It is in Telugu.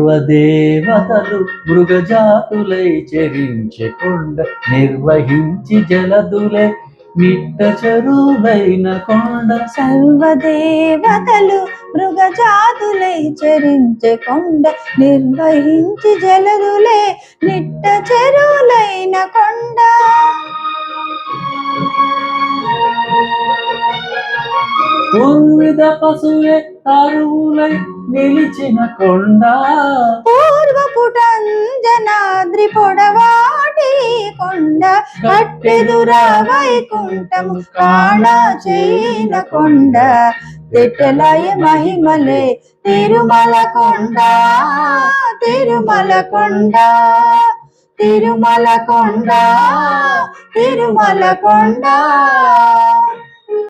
సర్వదేవతలు మృగజాతులై చెరించె కొండ నిర్వహించి జలదులై నిట్ట చెరువులైన కొండ. సర్వదేవతలు మృగజాతులై చరించే కొండ నిర్వహించి జలదులే నిట్ట చెరువులైన కొండ. పూర్విద పశువే అరువులై నిలిచిన కొండ. పూర్వపుటంజనాద్రి పొడవాటి కొండ కట్టెదురా వైకుంఠము కాణ చేయిన కొండ. తిట్టలయ మహిమలే తిరుమల కొండ, తిరుమల కొండ, తిరుమల కొండ, తిరుమల కొండ.